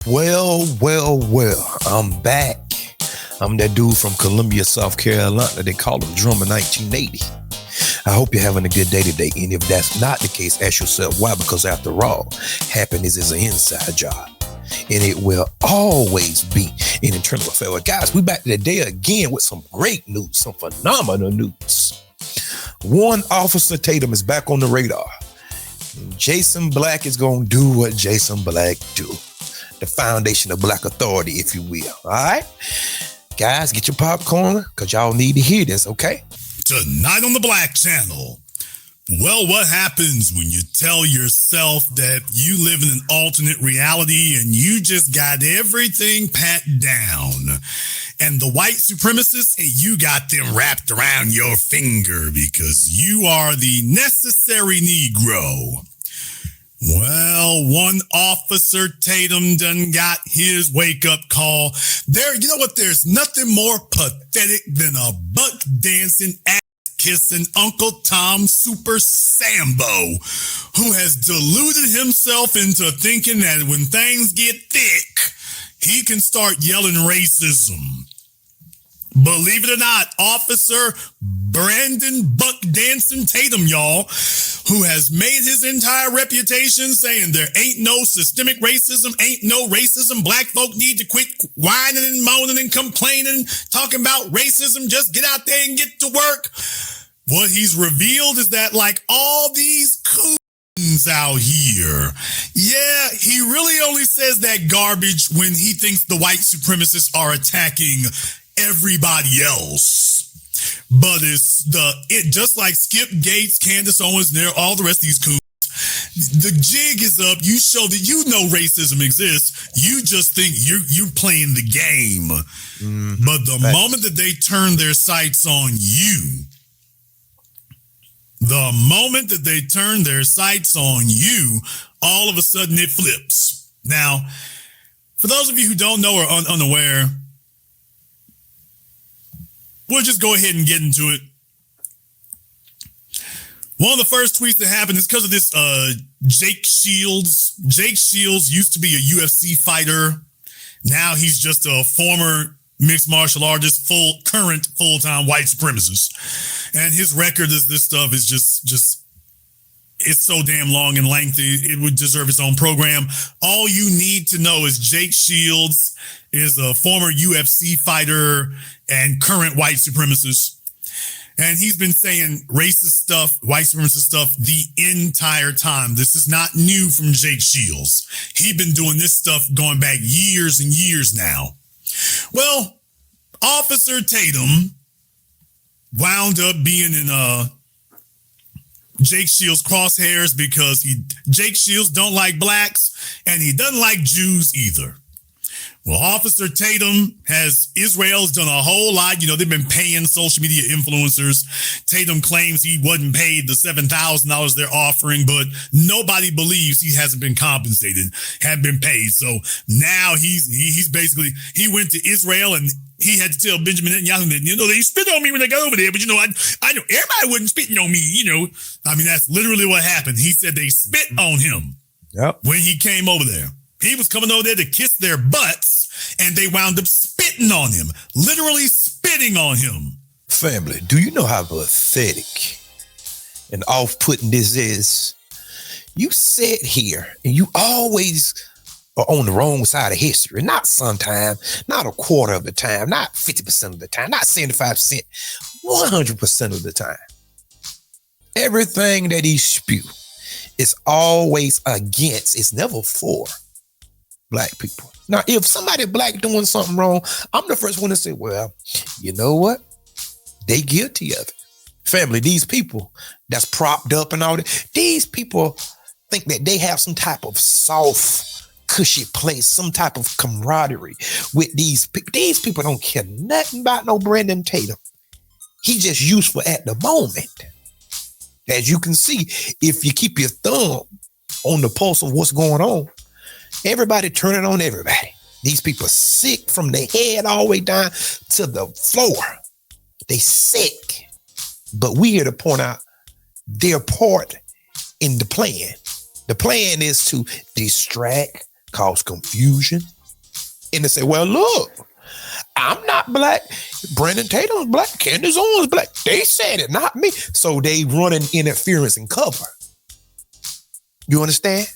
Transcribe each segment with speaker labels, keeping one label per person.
Speaker 1: Well, I'm back. I'm that dude from Columbia, South Carolina. They call him Drummer 1980. I hope you're having a good day today. And if that's not the case, ask yourself why. Because after all, happiness is an inside job. And it will always be an internal affair. Well, guys, we back today again with some great news, some phenomenal news. One Officer Tatum is back on the radar. Jason Black is going to do what Jason Black do. The foundation of Black authority, if you will. All right? Guys, get your popcorn because y'all need to hear this, okay?
Speaker 2: Tonight on the Black Channel. Well, what happens when you tell yourself that you live in an alternate reality and you just got everything pat down? And the white supremacists, you got them wrapped around your finger because you are the necessary Negro. Well, one Officer Tatum done got his wake-up call. You know what? There's nothing more pathetic than a buck-dancing, ass-kissing Uncle Tom Super Sambo who has deluded himself into thinking that when things get thick, he can start yelling racism. Believe it or not, Officer Brandon Buck Dancing Tatum, y'all, who has made his entire reputation saying there ain't no systemic racism, ain't no racism. Black folk need to quit whining and moaning and complaining, talking about racism. Just get out there and get to work. What he's revealed is that like all these coons out here, yeah, he really only says that garbage when he thinks the white supremacists are attacking everybody else. But it just like Skip Gates, Candace Owens, and all the rest of these coons, the jig is up. You show that you know racism exists. You just think you're playing the game. But the moment that they turn their sights on you, all of a sudden it flips. Now, for those of you who don't know or unaware, we'll just go ahead and get into it. One of the first tweets that happened is because of this Jake Shields. Jake Shields used to be a UFC fighter. Now he's just a former mixed martial artist, current full-time white supremacist. And his record is this stuff is just it's so damn long and lengthy. It would deserve its own program. All you need to know is Jake Shields is a former UFC fighter and current white supremacist. And he's been saying racist stuff, white supremacist stuff the entire time. This is not new from Jake Shields. He's been doing this stuff going back years and years now. Well, Officer Tatum wound up being in Jake Shields' crosshairs because Jake Shields don't like blacks and he doesn't like Jews either. Well, Officer Tatum Israel's done a whole lot. You know, they've been paying social media influencers. Tatum claims he wasn't paid the $7,000 they're offering, but nobody believes he hasn't been compensated, hadn't been paid. So now he's basically, he went to Israel and he had to tell Benjamin Netanyahu that, you know, they spit on me when they got over there, but, you know, I know everybody wasn't spitting on me, you know. I mean, that's literally what happened. He said they spit on him when he came over there. He was coming over there to kiss their butts, and they wound up spitting on him, literally spitting on him.
Speaker 1: Family, do you know how pathetic and off-putting this is? You sit here, and you always are on the wrong side of history. Not sometimes, not a quarter of the time, not 50% of the time, not 75%, 100% of the time. Everything that he spew is always against, it's never for Black people. Now, if somebody Black doing something wrong, I'm the first one to say, well, you know what? They guilty of it. Family, these people that's propped up and all that, these people think that they have some type of soft, cushy place, some type of camaraderie with these people. These people don't care nothing about no Brandon Tatum. He's just useful at the moment. As you can see, if you keep your thumb on the pulse of what's going on, everybody turning on everybody. These people are sick from the head all the way down to the floor. They sick. But we here to point out their part in the plan. The plan is to distract cause confusion. And they say, well, look, I'm not black. Brandon Tatum's black. Candace Owens black. They said it, not me. So they running interference and cover. You understand?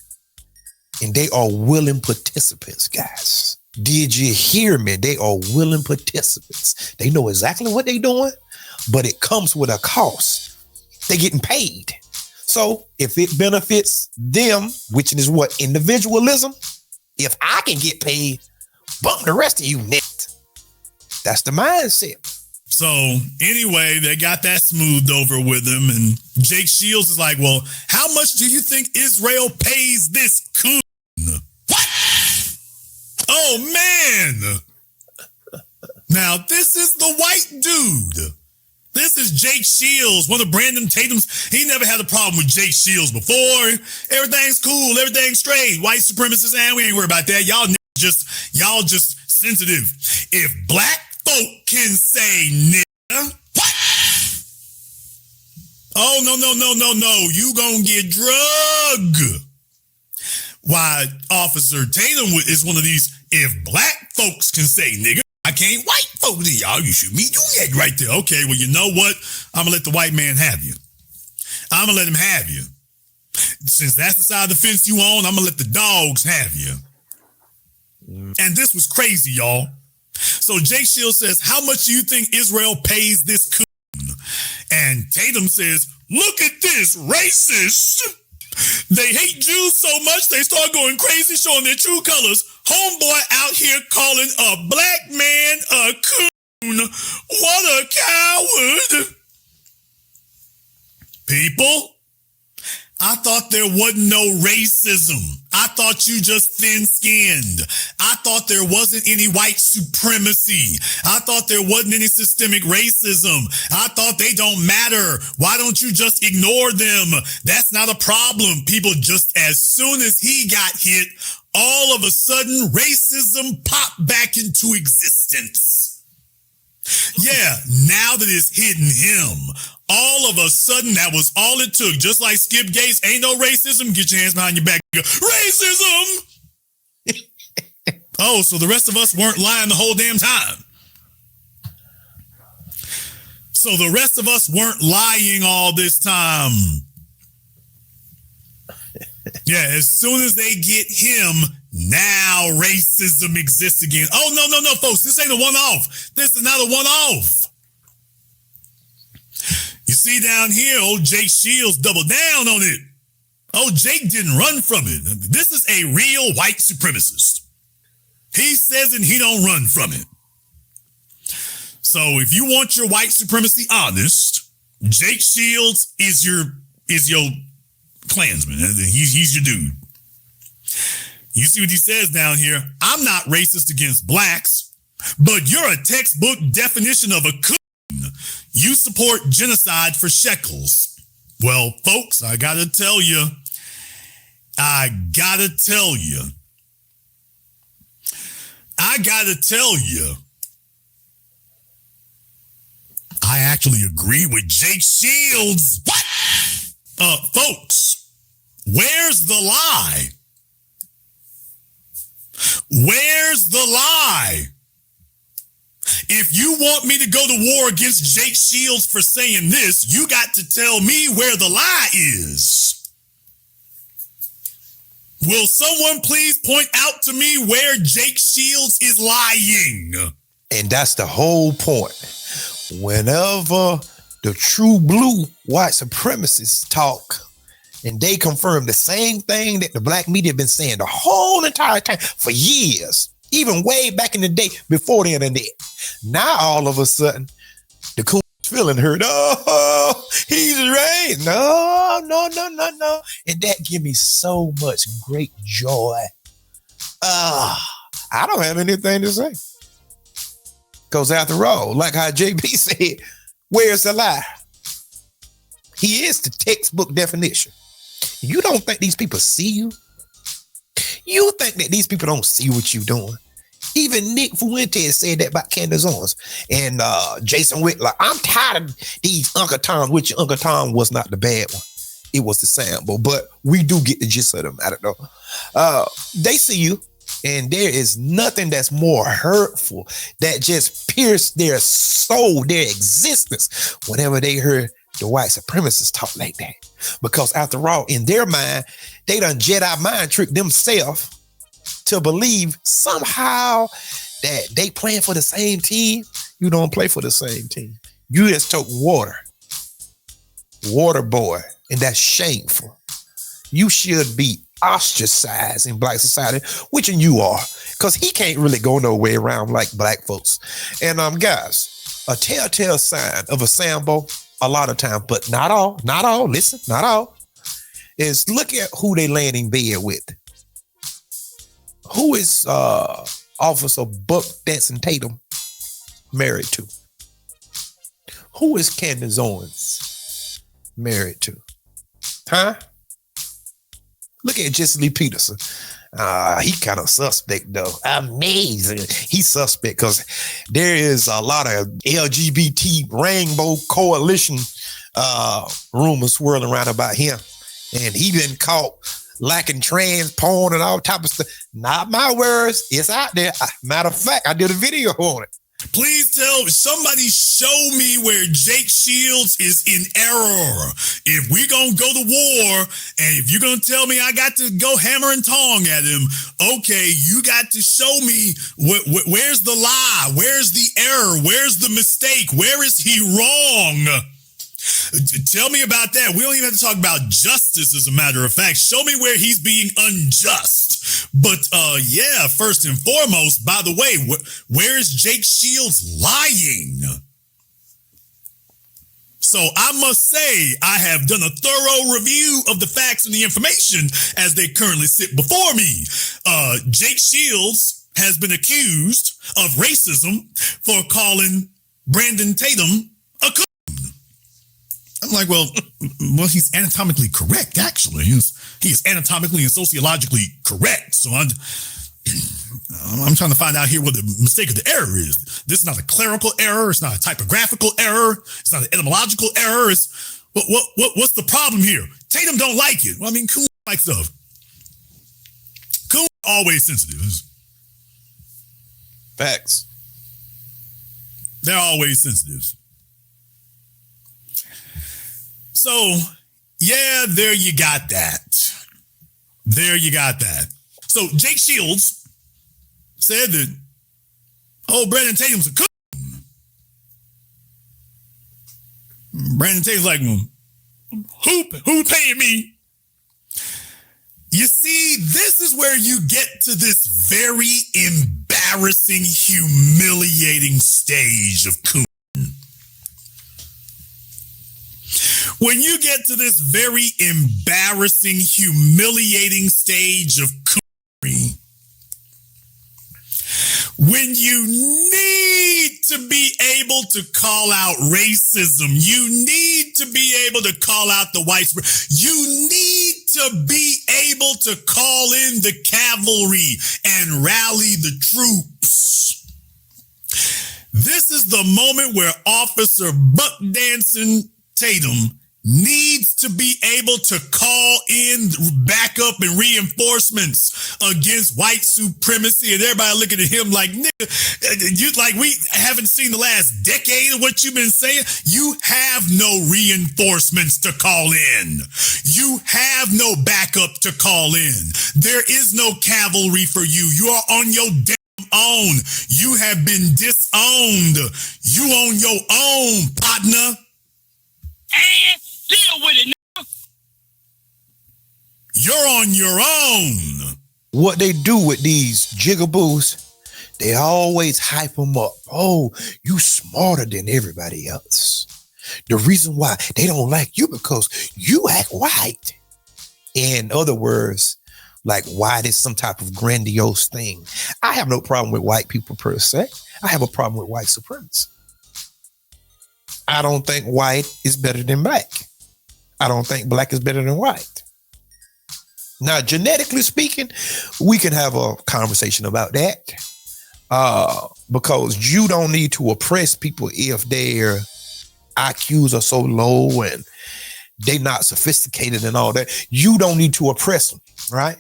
Speaker 1: And they are willing participants, guys. Did you hear me? They are willing participants. They know exactly what they're doing, but it comes with a cost. They're getting paid. So if it benefits them, which is what? Individualism. If I can get paid, bump the rest of you net. That's the mindset.
Speaker 2: So anyway, they got that smoothed over with him. And Jake Shields is like, well, how much do you think Israel pays this coon? What? Oh, man. Now, this is the white dude. This is Jake Shields, one of Brandon Tatum's. He never had a problem with Jake Shields before. Everything's cool. Everything's straight. White supremacists, and we ain't worried about that. Y'all just sensitive. If black folk can say nigga, what? Oh, no. You gonna get drugged. Why, Officer Tatum is one of these, if black folks can say nigga, I can't white folks. Y'all, you shoot me, you get right there. Okay, well, you know what? I'm gonna let the white man have you. I'm gonna let him have you. Since that's the side of the fence you on, I'm gonna let the dogs have you. And this was crazy, y'all. So Jake Shields says, how much do you think Israel pays this coon? And Tatum says, look at this, racist. They hate Jews so much they start going crazy, showing their true colors. Homeboy out here calling a black man a coon. What a coward. People, I thought there wasn't no racism. I thought you just thin-skinned. I thought there wasn't any white supremacy. I thought there wasn't any systemic racism. I thought they don't matter. Why don't you just ignore them? That's not a problem. People, just as soon as he got hit, all of a sudden racism popped back into existence. Yeah, now that it's hitting him, all of a sudden, that was all it took. Just like Skip Gates, ain't no racism. Get your hands behind your back. Racism! Oh, so the rest of us weren't lying the whole damn time. So the rest of us weren't lying all this time. Yeah, as soon as they get him, now racism exists again. Oh, no, folks. This ain't a one-off. This is not a one-off. You see down here, old Jake Shields doubled down on it. Oh, Jake didn't run from it. This is a real white supremacist. He says and he don't run from it. So if you want your white supremacy honest, Jake Shields is your Klansman. He's your dude. You see what he says down here? I'm not racist against blacks, but you're a textbook definition of a coon. You support genocide for shekels. Well, folks, I gotta tell you, I actually agree with Jake Shields. What? Folks, where's the lie? Where's the lie? If you want me to go to war against Jake Shields for saying this, you got to tell me where the lie is. Will someone please point out to me where Jake Shields is lying?
Speaker 1: And that's the whole point. Whenever the true blue white supremacists talk, and they confirm the same thing that the black media have been saying the whole entire time for years, even way back in the day before the internet. Now all of a sudden, the coon's feeling hurt. Oh, he's right. No. And that give me so much great joy. I don't have anything to say. Because after all, like how JB said, where's the lie? He is the textbook definition. You don't think these people see you? You think that these people don't see what you're doing? Even Nick Fuentes said that about Candace Owens and Jason Witt. Like, I'm tired of these Uncle Toms, which Uncle Tom was not the bad one. it was the sample, but we do get the gist of them. I don't know. They see you, and there is nothing that's more hurtful that just pierced their soul, their existence, whenever they heard the white supremacists talk like that. Because after all, in their mind, they done Jedi mind trick themselves to believe somehow that they playing for the same team. You don't play for the same team. You just took water boy, and that's shameful. You should be ostracized in black society, which you are, because he can't really go nowhere around like black folks. And guys, a telltale sign of a Sambo, a lot of time, but not all, listen, not all, is look at who they laying in bed with. Who is Officer Buck Danson Tatum married to? Who is Candace Owens married to? Huh? Look at Jesse Lee Peterson. He kind of suspect though. Amazing. He's suspect because there is a lot of LGBT rainbow coalition rumors swirling around about him. And he been caught lacking trans porn and all type of stuff. Not my words. It's out there. Matter of fact, I did a video on it.
Speaker 2: Please somebody show me where Jake Shields is in error. If we're going to go to war, and if you're going to tell me I got to go hammer and tong at him, okay, you got to show me where's the lie? Where's the error? Where's the mistake? Where is he wrong? Tell me about that. We don't even have to talk about justice, as a matter of fact. Show me where he's being unjust. But yeah, first and foremost, by the way, where is Jake Shields lying? So I must say, I have done a thorough review of the facts and the information as they currently sit before me. Jake Shields has been accused of racism for calling Brandon Tatum a coon. I'm like, well, he's anatomically correct, actually. He is anatomically and sociologically correct. So I'm trying to find out here what the mistake of the error is. This is not a clerical error. It's not a typographical error. It's not an etymological error. What's the problem here? Tatum don't like it. Well, I mean, coon likes stuff. Coon always sensitive.
Speaker 1: Facts.
Speaker 2: They're always sensitive. So, yeah, there you got that. So, Jake Shields said that, Brandon Tatum's a coon. Brandon Tatum's like, who paying me? You see, this is where you get to this very embarrassing, humiliating stage of coon. When you get to this very embarrassing, humiliating stage of coonery, when you need to be able to call out racism, you need to be able to call out the white, you need to be able to call in the cavalry and rally the troops. This is the moment where Officer Buck Danson Tatum needs to be able to call in backup and reinforcements against white supremacy, and everybody looking at him like, nigga, you like we haven't seen the last decade of what you've been saying. You have no reinforcements to call in. You have no backup to call in. There is no cavalry for you. You are on your damn own. You have been disowned. You on your own, partner.
Speaker 3: And deal with it, nigga.
Speaker 2: You're on your own.
Speaker 1: What they do with these jigaboos, they always hype them up. Oh, you smarter than everybody else. The reason why they don't like you because you act white. In other words, like white is some type of grandiose thing. I have no problem with white people per se. I have a problem with white supremacy. I don't think white is better than black. I don't think black is better than white. Now, genetically speaking, we can have a conversation about that because you don't need to oppress people if their IQs are so low and they not sophisticated and all that. You don't need to oppress them, right?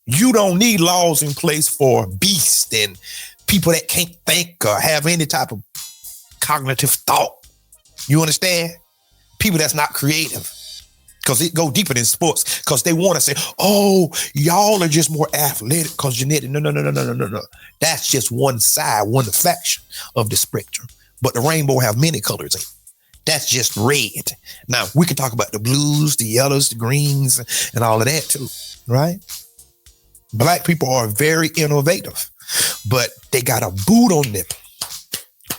Speaker 1: You don't need laws in place for beasts and people that can't think or have any type of cognitive thought. You understand? People that's not creative. Because it go deeper than sports. Because they want to say, oh, y'all are just more athletic because genetic. No. That's just one side, one faction of the spectrum. But the rainbow have many colors in it. That's just red. Now, we can talk about the blues, the yellows, the greens, and all of that too, right? Black people are very innovative, but they got a boot on them,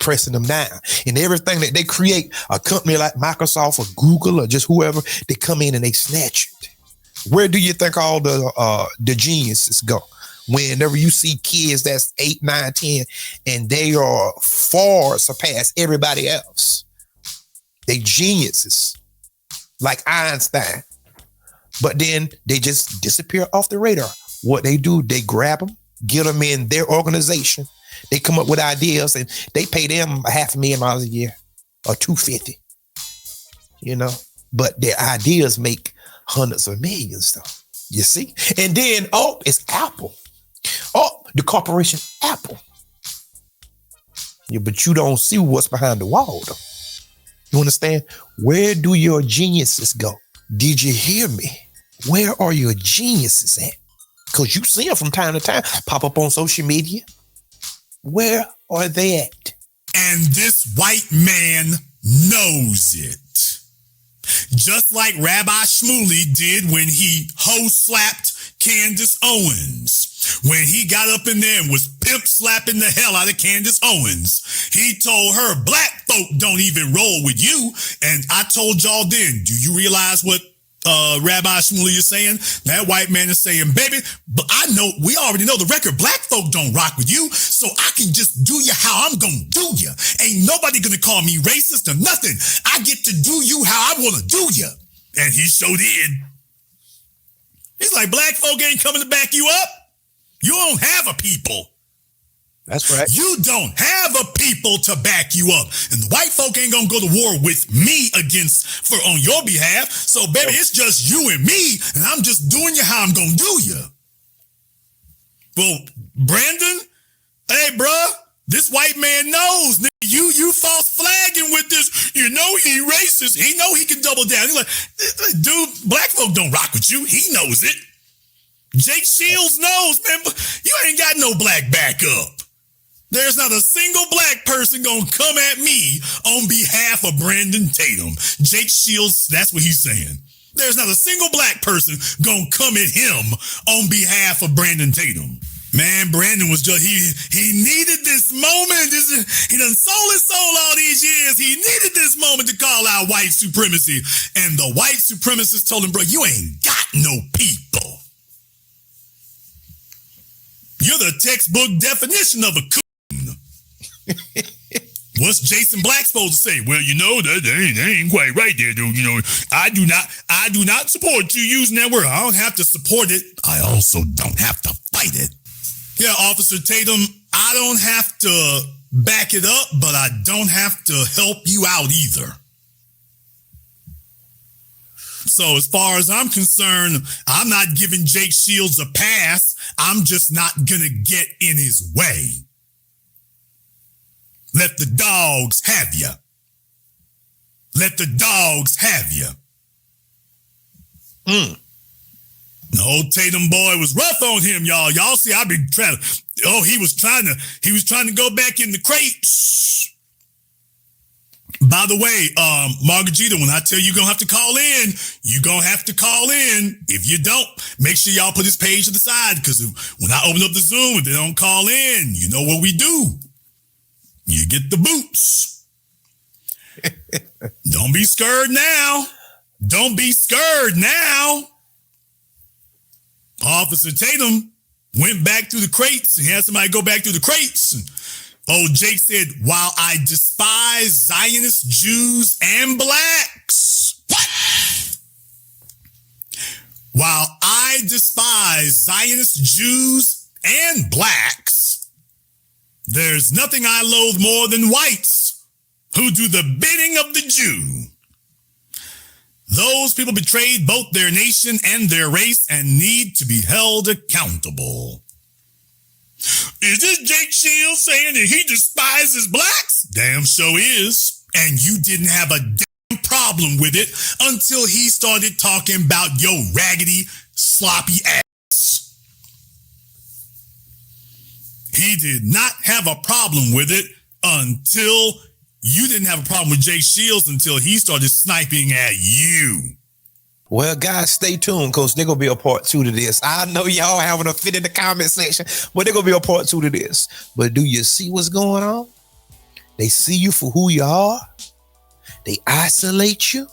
Speaker 1: pressing them down. And everything that they create, a company like Microsoft or Google or just whoever, they come in and they snatch it. Where do you think all the geniuses go? Whenever you see kids that's 8, 9, 10, and they are far surpass everybody else. They geniuses like Einstein, but then they just disappear off the radar. What they do, they grab them, get them in their organization. They come up with ideas and they pay them $500,000 a year or $250, but their ideas make hundreds of millions though. You see? And then, it's Apple. The corporation Apple. Yeah, but you don't see what's behind the wall though. You understand? Where do your geniuses go? Did you hear me? Where are your geniuses at? Because you see them from time to time pop up on social media. Where are they at?
Speaker 2: And this white man knows it. Just like Rabbi Shmuley did when he slapped Candace Owens. When he got up in there and was pimp slapping the hell out of Candace Owens, he told her, black folk don't even roll with you. And I told y'all then, do you realize what Rabbi Shmuley is saying? That white man is saying, baby, but we already know the record. Black folk don't rock with you, so I can just do you how I'm gonna do you. Ain't nobody gonna call me racist or nothing. I get to do you how I wanna do you. And he sure did. He's like, black folk ain't coming to back you up. You don't have a people.
Speaker 1: That's right.
Speaker 2: You don't have a people to back you up. And the white folk ain't gonna go to war with me on your behalf. So, baby, it's just you and me, and I'm just doing you how I'm gonna do you. Well, Brandon, hey, bruh, this white man knows. You false flagging with this. You know he racist. He know he can double down. He's like, dude, black folk don't rock with you. He knows it. Jake Shields knows, man, but you ain't got no black backup. There's not a single black person gonna come at me on behalf of Brandon Tatum. Jake Shields, that's what he's saying. There's not a single black person gonna come at him on behalf of Brandon Tatum. Man, Brandon was just, he needed this moment. He done sold his soul all these years. He needed this moment to call out white supremacy. And the white supremacists told him, bro, you ain't got no people. You're the textbook definition of a coon. What's Jason Black supposed to say? Well, that ain't quite right there, dude. I do not support you using that word. I don't have to support it. I also don't have to fight it. Yeah, Officer Tatum, I don't have to back it up, but I don't have to help you out either. So as far as I'm concerned, I'm not giving Jake Shields a pass. I'm just not going to get in his way. Let the dogs have you. Let the dogs have you. The old Tatum boy was rough on him, y'all. Y'all see, I be trying. He was trying to go back in the crate. Shh. By the way, Margaret Jeter, when I tell you you're gonna have to call in, you're gonna have to call in. If you don't, make sure y'all put this page to the side, because when I open up the Zoom, if they don't call in, you know what we do. You get the boots. Don't be scared now. Don't be scared now. Officer Tatum went back through the crates. He had somebody go back through the crates. And Jake said, while I despise Zionist Jews and blacks. What? While I despise Zionist Jews and blacks, there's nothing I loathe more than whites who do the bidding of the Jew. Those people betrayed both their nation and their race and need to be held accountable. Is this Jake Shields saying that he despises blacks? Damn sure is. And you didn't have a damn problem with it until he started talking about your raggedy, sloppy ass. He did not have a problem with it until you didn't have a problem with Jake Shields until he started sniping at you.
Speaker 1: Well, guys, stay tuned because there's going to be a part 2 to this. I know y'all having a fit in the comment section, but there's going to be a part 2 to this. But do you see what's going on? They see you for who you are. They isolate you.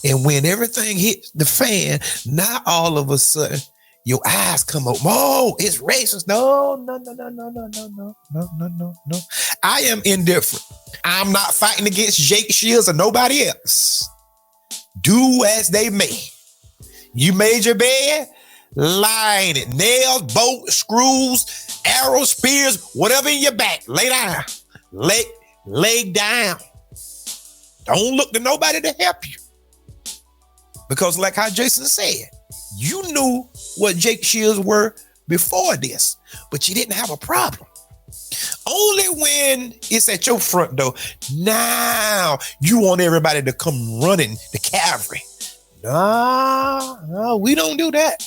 Speaker 1: And when everything hits the fan, now all of a sudden, your eyes come up. Oh, it's racist. No. I am indifferent. I'm not fighting against Jake Shields or nobody else. Do as they may. You made your bed, lie in it. Nails, bolts, screws, arrows, spears, whatever in your back. Lay down. Lay down. Don't look to nobody to help you. Because like how Jason said, you knew what Jake Shields were before this, but you didn't have a problem. Only when it's at your front door. Now you want everybody to come running the cavalry. No, we don't do that.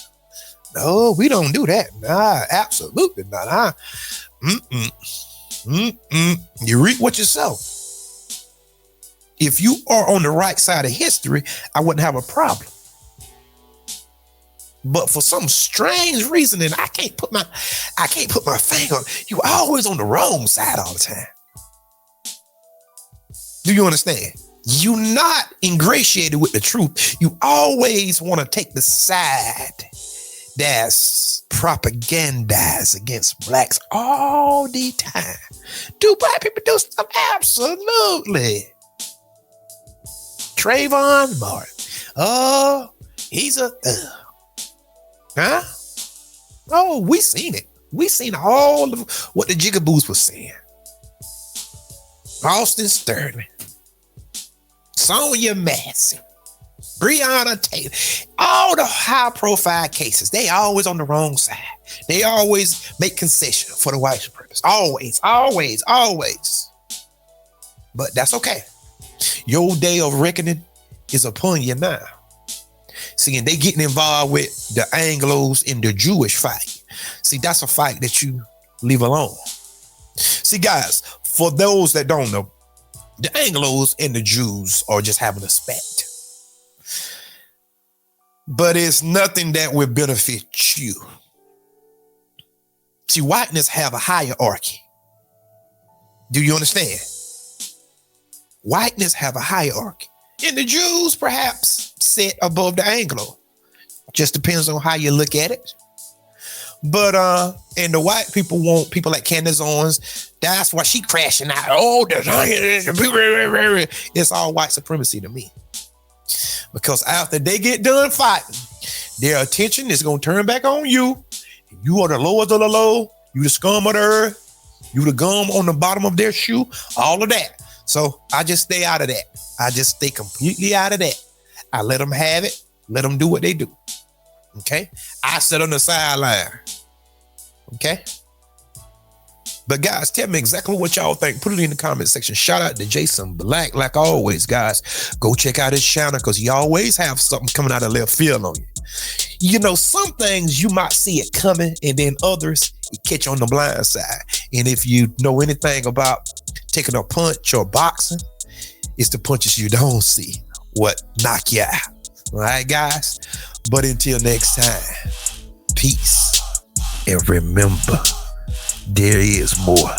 Speaker 1: No, we don't do that. Nah, absolutely not. You reap what you sow. If you are on the right side of history, I wouldn't have a problem. But for some strange reason, and I can't put my finger on it, you always on the wrong side all the time. Do you understand? You're not ingratiated with the truth. You always want to take the side that's propagandized against blacks all the time. Do black people do stuff? Absolutely. Trayvon Martin. Oh, he's a thug. Huh? Oh, we seen it. We seen all of what the jigaboos was saying. Austin Sterling, Sonia Massey, Breonna Taylor, all the high-profile cases, they always on the wrong side. They always make concession for the white supremacists. Always. But that's okay. Your day of reckoning is upon you now. See, and they getting involved with the Anglos in the Jewish fight. See, that's a fight that you leave alone. See, guys, for those that don't know, the Anglos and the Jews are just having a spat. But it's nothing that will benefit you. See, whiteness have a hierarchy. Do you understand? Whiteness have a hierarchy. And the Jews perhaps sit above the Anglo. Just depends on how you look at it. But and the white people want people like Candace Owens. That's why she crashing out. Oh, it's all white supremacy to me. Because after they get done fighting, their attention is going to turn back on you. You are the lowest of the low. You the scum of the earth. You the gum on the bottom of their shoe. All of that. So I just stay out of that. I just stay completely out of that. I let them have it. Let them do what they do. Okay? I sit on the sideline. Okay? But guys, tell me exactly what y'all think. Put it in the comment section. Shout out to Jason Black. Like always, guys, go check out his channel because he always have something coming out of left field on you. You know, some things you might see it coming and then others you catch on the blind side. And if you know anything about taking a punch or boxing, it's the punches you don't see what knock you out. All right, guys? But until next time, peace. And remember, there is more.